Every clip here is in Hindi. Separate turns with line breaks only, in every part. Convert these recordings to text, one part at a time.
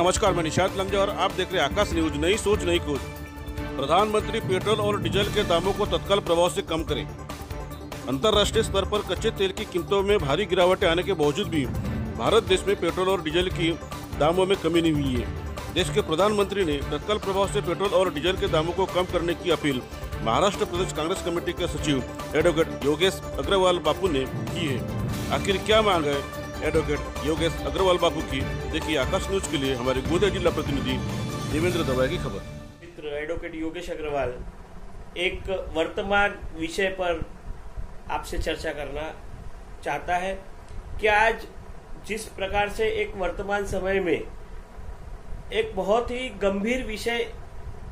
नमस्कार, मैं निशांत लंजा और आप देख रहे हैं आकाश न्यूज। नई सोच नई कूद। प्रधानमंत्री पेट्रोल और डीजल के दामों को तत्काल प्रभाव से कम करें। अंतर्राष्ट्रीय स्तर पर कच्चे तेल की कीमतों में भारी गिरावटें आने के बावजूद भी भारत देश में पेट्रोल और डीजल की दामों में कमी नहीं हुई है। देश के प्रधानमंत्री ने तत्काल प्रभाव से पेट्रोल और डीजल के दामों को कम करने की अपील महाराष्ट्र प्रदेश कांग्रेस कमेटी के सचिव एडवोकेट योगेश अग्रवाल बापू ने की है। आखिर क्या मांग है एडवोकेट योगेश अग्रवाल बापू की, देखिए आकाश न्यूज के लिए हमारे गोंदिया जिला प्रतिनिधि देवेंद्र दवाई की खबर।
मित्र एडवोकेट योगेश अग्रवाल एक वर्तमान विषय पर आपसे चर्चा करना चाहता है कि आज जिस प्रकार से एक वर्तमान समय में एक बहुत ही गंभीर विषय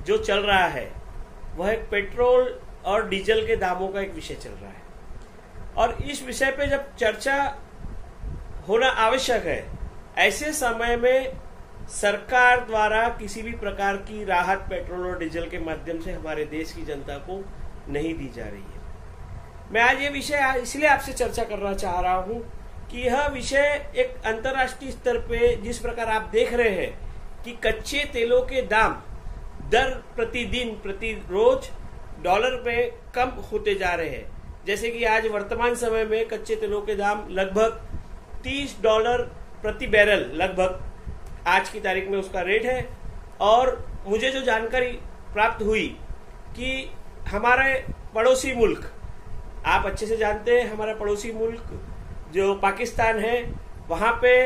जो चल रहा है वह एक पेट्रोल और डीजल के दामों का एक विषय चल रहा है, और इस विषय पे जब चर्चा होना आवश्यक है, ऐसे समय में सरकार द्वारा किसी भी प्रकार की राहत पेट्रोल और डीजल के माध्यम से हमारे देश की जनता को नहीं दी जा रही है। मैं आज ये विषय इसलिए आपसे चर्चा करना चाह रहा हूं कि यह विषय एक अंतर्राष्ट्रीय स्तर पे जिस प्रकार आप देख रहे हैं कि कच्चे तेलों के दाम दर प्रतिदिन प्रतिरोज डॉलर में कम होते जा रहे हैं। जैसे कि आज वर्तमान समय में कच्चे तेलों के दाम लगभग $30 प्रति बैरल लगभग आज की तारीख में उसका रेट है। और मुझे जो जानकारी प्राप्त हुई कि हमारे पड़ोसी मुल्क, आप अच्छे से जानते हैं, हमारा पड़ोसी मुल्क जो पाकिस्तान है, वहां पे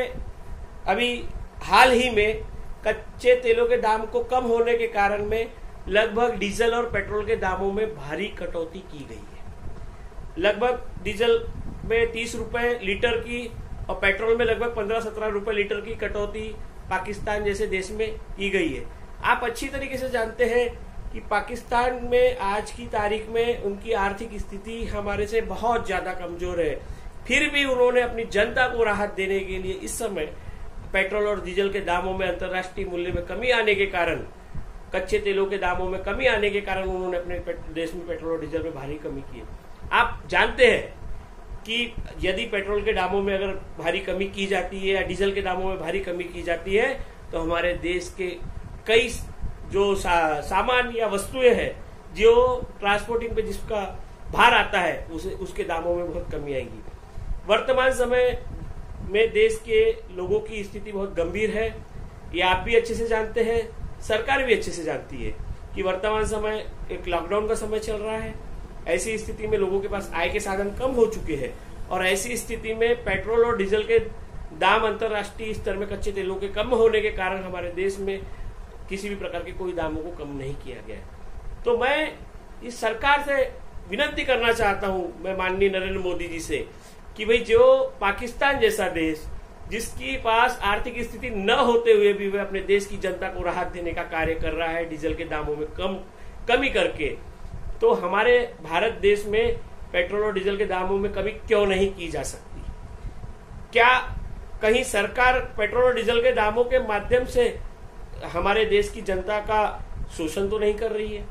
अभी हाल ही में कच्चे तेलों के दाम को कम होने के कारण में लगभग डीजल और पेट्रोल के दामों में भारी कटौती की गई है। लगभग डीजल में 30 रुपए लीटर की और पेट्रोल में लगभग 15-17 रुपए लीटर की कटौती पाकिस्तान जैसे देश में की गई है। आप अच्छी तरीके से जानते हैं कि पाकिस्तान में आज की तारीख में उनकी आर्थिक स्थिति हमारे से बहुत ज्यादा कमजोर है, फिर भी उन्होंने अपनी जनता को राहत देने के लिए इस समय पेट्रोल और डीजल के दामों में अंतर्राष्ट्रीय मूल्य में कमी आने के कारण, कच्चे तेलों के दामों में कमी आने के कारण उन्होंने अपने देश में पेट्रोल और डीजल में भारी कमी की है। आप जानते हैं कि यदि पेट्रोल के दामों में अगर भारी कमी की जाती है या डीजल के दामों में भारी कमी की जाती है तो हमारे देश के कई जो सामान या वस्तुएं हैं जो ट्रांसपोर्टिंग पे जिसका भार आता है उसके दामों में बहुत कमी आएगी। वर्तमान समय में देश के लोगों की स्थिति बहुत गंभीर है, ये आप भी अच्छे से जानते हैं, सरकार भी अच्छे से जानती है कि वर्तमान समय एक लॉकडाउन का समय चल रहा है। ऐसी स्थिति में लोगों के पास आय के साधन कम हो चुके हैं, और ऐसी स्थिति में पेट्रोल और डीजल के दाम अंतर्राष्ट्रीय स्तर में कच्चे तेलों के कम होने के कारण हमारे देश में किसी भी प्रकार के कोई दामों को कम नहीं किया गया। तो मैं इस सरकार से विनती करना चाहता हूं, मैं माननीय नरेंद्र मोदी जी से, कि भाई जो पाकिस्तान जैसा देश जिसकी पास आर्थिक स्थिति न होते हुए भी वह अपने देश की जनता को राहत देने का कार्य कर रहा है डीजल के दामों में कमी करके, तो हमारे भारत देश में पेट्रोल और डीजल के दामों में कमी क्यों नहीं की जा सकती? क्या कहीं सरकार पेट्रोल और डीजल के दामों के माध्यम से हमारे देश की जनता का शोषण तो नहीं कर रही है?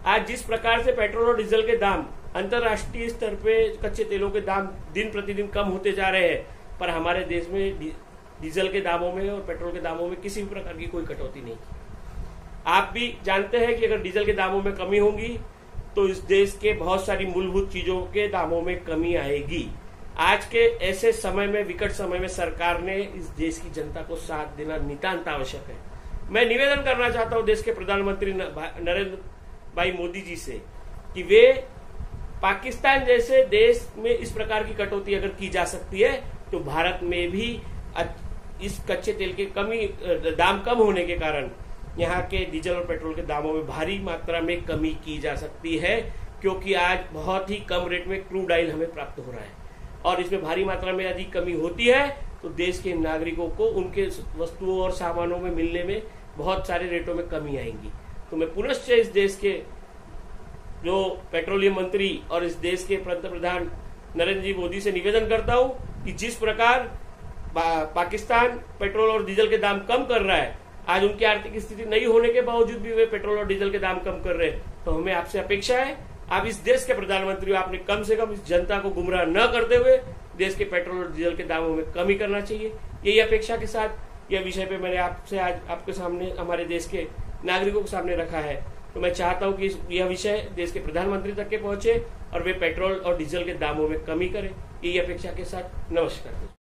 आज जिस प्रकार से पेट्रोल और डीजल के दाम अंतर्राष्ट्रीय स्तर पे कच्चे तेलों के दाम दिन प्रतिदिन कम होते जा रहे हैं, पर हमारे देश में डीजल के दामों में और पेट्रोल के दामों में किसी भी प्रकार की कोई कटौती नहीं की। आप भी जानते हैं कि अगर डीजल के दामों में कमी होगी तो इस देश के बहुत सारी मूलभूत चीजों के दामों में कमी आएगी। आज के ऐसे समय में, विकट समय में, सरकार ने इस देश की जनता को साथ देना नितांत आवश्यक है। मैं निवेदन करना चाहता हूं देश के प्रधानमंत्री नरेंद्र भाई मोदी जी से कि वे पाकिस्तान जैसे देश में इस प्रकार की कटौती अगर की जा सकती है तो भारत में भी इस कच्चे तेल के दाम कम होने के कारण यहाँ के डीजल और पेट्रोल के दामों में भारी मात्रा में कमी की जा सकती है, क्योंकि आज बहुत ही कम रेट में क्रूड ऑयल हमें प्राप्त हो रहा है, और इसमें भारी मात्रा में यदि कमी होती है तो देश के नागरिकों को उनके वस्तुओं और सामानों में मिलने में बहुत सारे रेटों में कमी आएगी। तो मैं पुनश्च इस देश के जो पेट्रोलियम मंत्री और इस देश के पंतप्रधान नरेंद्र जी मोदी से निवेदन करता हूं कि जिस प्रकार पाकिस्तान पेट्रोल और डीजल के दाम कम कर रहा है, आज उनकी आर्थिक स्थिति नहीं होने के बावजूद भी वे पेट्रोल और डीजल के दाम कम कर रहे हैं, तो हमें आपसे अपेक्षा है, आप इस देश के प्रधानमंत्री हो, आपने कम से कम इस जनता को गुमराह न करते हुए देश के पेट्रोल और डीजल के दामों में कमी करना चाहिए। यही अपेक्षा के साथ यह विषय पे मैंने आपसे आज आपके सामने, हमारे देश के नागरिकों के सामने रखा है। तो मैं चाहता हूं कि यह विषय देश के प्रधानमंत्री तक के पहुंचे और वे पेट्रोल और डीजल के दामों में कमी करें। यही अपेक्षा के साथ नमस्कार।